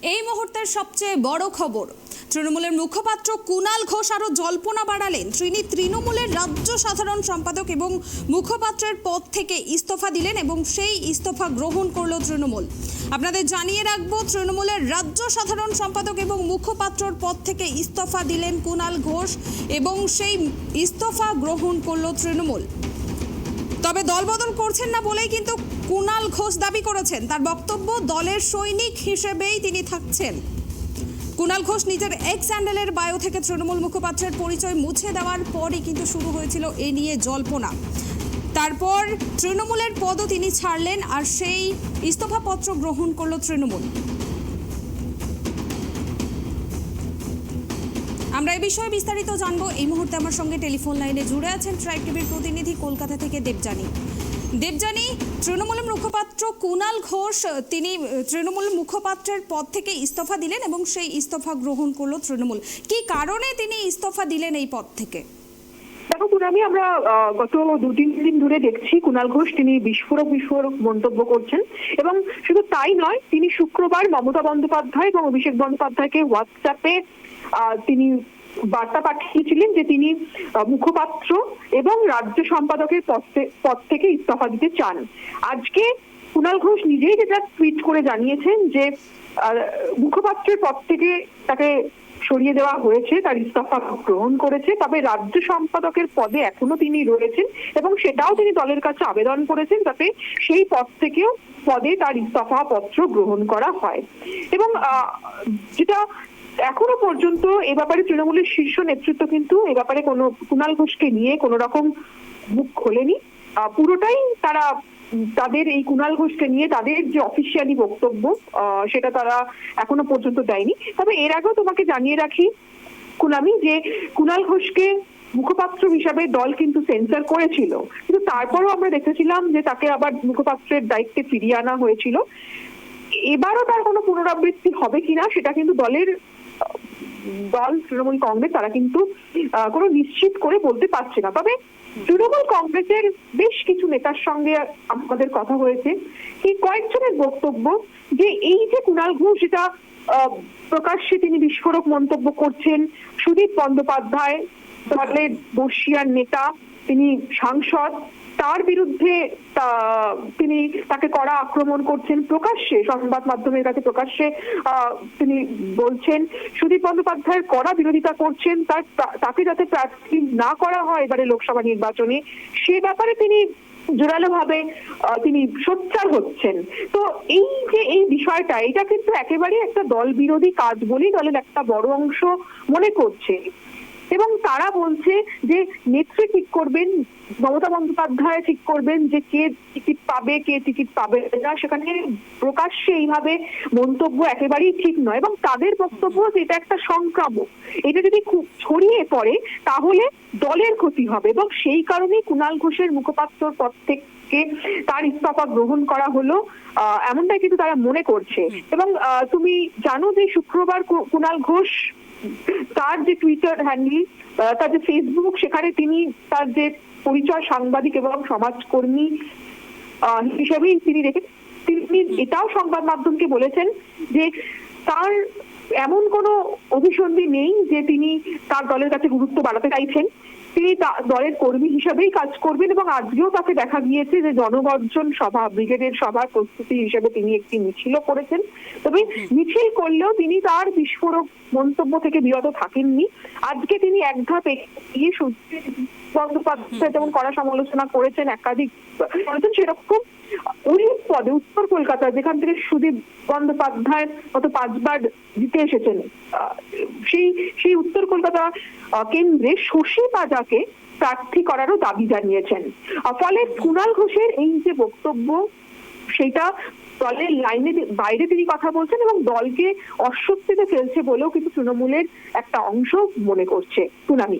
এই মুহূর্তের সবচেয়ে বড় খবর, তৃণমূলের মুখপাত্র কুণাল ঘোষ আরও জল্পনা বাড়ালেন। তিনি তৃণমূলের রাজ্য সাধারণ সম্পাদক এবং মুখপাত্রের পদ থেকে ইস্তফা দিলেন এবং সেই ইস্তফা গ্রহণ করল তৃণমূল। আপনাদের জানিয়ে রাখবো, তৃণমূলের রাজ্য সাধারণ সম্পাদক এবং মুখপাত্রর পদ থেকে ইস্তফা দিলেন কুণাল ঘোষ এবং সেই ইস্তফা গ্রহণ করল তৃণমূল। তবে দলবদল করছেন না বলেই কিন্তু কুণাল ঘোষ দাবি করেছেন। তার বক্তব্য, দলের সৈনিক হিসেবেই তিনি থাকছেন। কুণাল ঘোষ নিজের এক্স হ্যান্ডেলের বায়ো থেকে তৃণমূল মুখপাত্রের পরিচয় মুছে দেওয়ার পরই কিন্তু শুরু হয়েছিল এ নিয়ে জল্পনা। তারপর তৃণমূলের পদও তিনি ছাড়লেন আর সেই ইস্তফাপত্র গ্রহণ করল তৃণমূল। আমরা এই বিষয়ে বিস্তারিত জানবো। এই মুহূর্তে আমার সঙ্গে টেলিফোন লাইনে জুড়ে আছেন ট্রাইব টিভির প্রতিনিধি কলকাতা থেকে দেবযানী। তৃণমূলের মুখপাত্র কুণাল ঘোষ তিনি তৃণমূল মুখপাত্রের পদ থেকে ইস্তফা দিলেন এবং সেই ইস্তফা গ্রহণ করলো তৃণমূল। কি কারণে তিনি ইস্তফা দিলেন এই পদ থেকে? দেখো পুনামি, আমরা গত 2-3 দিন ধরে দেখছি কুণাল ঘোষ তিনি বিস্ফোরক মন্তব্য করছেন এবং শুধু তাই নয়, তিনি শুক্রবার মমতা বন্দ্যোপাধ্যায় এবং অভিষেক বন্দ্যোপাধ্যায়কে হোয়াটসঅ্যাপে তিনি বার্তা পাঠিয়েছিলেন যে তিনি মুখপাত্র এবং রাজ্য সম্পাদকের পদ থেকে ইস্তফা দিতে চান। আজকে কুণাল ঘোষ নিজেই যেটা টুইট করে জানিয়েছেন যে মুখপাত্রের পদ থেকে তাকে সরিয়ে দেওয়া হয়েছে, তার ইস্তফা গ্রহণ করেছে, তবে রাজ্য সম্পাদকের পদে এখনো তিনি রয়েছেন এবং সেটাও তিনি দলের কাছে আবেদন করেছেন যাতে সেই পদ থেকেও পদে তার ইস্তফা পত্র গ্রহণ করা হয়। এবং যেটা এখনো পর্যন্ত এ ব্যাপারে তৃণমূলের শীর্ষ নেতৃত্ব কিন্তু এ ব্যাপারে কোনো কুণাল ঘোষকে নিয়ে কোনো রকম মুখ খোলেনি। পুরোটাই তারা তাদের এই কুণাল ঘোষকে নিয়ে তাদের যে অফিসিয়ালি বক্তব্য সেটা তারা এখনো পর্যন্ত দেয়নি। তবে এর আগেও তোমাকে জানিয়ে রাখি কুনামি, যে কুণাল ঘোষকে মুখপাত্র হিসাবে দল কিন্তু সেন্সর করেছিল, কিন্তু তারপরও আমরা দেখেছিলাম যে তাকে আবার মুখপাত্রের দায়িত্বে ফিরিয়ে আনা হয়েছিল। এবারও তার কোনো পুনরাবৃত্তি হবে কিনা সেটা কিন্তু দল তৃণমূল কংগ্রেস তারা কিন্তু কোনো নিশ্চিত করে বলতে পারছে না। তবে তৃণমূল কংগ্রেসের বেশ কিছু নেতার সঙ্গে আমাদের কথা হয়েছে, এই কয়েকজনের বক্তব্য যে এই যে কুণাল ঘোষ যেটা প্রকাশ্যে তিনি বিস্ফোরক মন্তব্য করছেন, সুদীপ বন্দ্যোপাধ্যায় দলের বর্ষিয়ার নেতা, তিনি সাংসদ, তার বিরুদ্ধে তিনি তাকে কড়া আক্রমণ করছেন প্রকাশ্যে, সংবাদ মাধ্যমের কাছে প্রকাশ্যে তিনি বলছেন, সুদীপ বন্দ্যোপাধ্যায়ের কড়া বিরোধিতা করছেন, তাকে যাতে প্রার্থী না করা হয় এবারে লোকসভা নির্বাচনে, সে ব্যাপারে তিনি জোরালো ভাবে তিনি সোচ্চার হচ্ছেন। তো এই যে এই বিষয়টা, এটা কিন্তু একেবারে একটা দল বিরোধী কাজ বলেই দলের একটা বড় অংশ মনে করছে এবং তারা বলছে যে নেত্রী ঠিক করবেন, মমতা বন্দ্যোপাধ্যায় ঠিক করবেন যে কে টিকিট পাবে কে টিকিট পাবে না। সেখানে প্রকাশ্যে এইভাবে মন্তব্য একেবারেই ঠিক নয় এবং তাদের বক্তব্য যে এটা একটা সংক্রামক, এটা যদি খুব ছড়িয়ে পড়ে তাহলে দলের ক্ষতি হবে এবং সেই কারণেই কুণাল ঘোষের মুখপাত্রর পদ থেকে তার ইস্তফা গ্রহণ করা হলো, এমনটাই কিন্তু তারা মনে করছে। এবং তুমি জানো যে শুক্রবার কুণাল ঘোষ তার যে টুইটার হ্যান্ডেল, তার যে ফেসবুক, সেখানে তিনি তার যে পরিচয় সাংবাদিক এবং সমাজকর্মী হিসেবেই তিনি তিনি এটাও সংবাদ মাধ্যমকে বলেছেন যে তার এমন কোনো অভিসন্ধি নেই যে তিনি তার দলের কাছে গুরুত্ব বাড়াতে চাইছেন, তিনি দলের কর্মী হিসেবেই কাজ করবেন এবং আজকেও তাকে দেখা গিয়েছে যে জনগর্জন সভা, ব্রিগেডের সভার প্রস্তুতি হিসেবে তিনি একটি মিছিলও করেছেন। তবে মিছিল করলেও তিনি তার বিস্ফোরক মন্তব্য থেকে বিরত থাকেননি। আজকে তিনি এক ধাপ এগিয়ে সুদীপ বন্দ্যোপাধ্যায় যেমন কড়া সমালোচনা করেছেন, একাধিক করেছেন, সেরকম ওই পদে উত্তর কলকাতা, যেখান থেকে সুদীপ বন্দ্যোপাধ্যায় গত 5 বার জিতে এসেছেন, সেই উত্তর কলকাতা কেন্দ্রে শশী পাজাকে প্রার্থী করারও দাবি জানিয়েছেন। ফলে কুণাল ঘোষের এই যে বক্তব্য, সেটা দলের লাইনে বাইরে তিনি কথা বলছেন এবং দলকে অস্বস্তিতে ফেলছে বলেও কিন্তু তৃণমূলের একটা অংশ মনে করছে। পুনামি।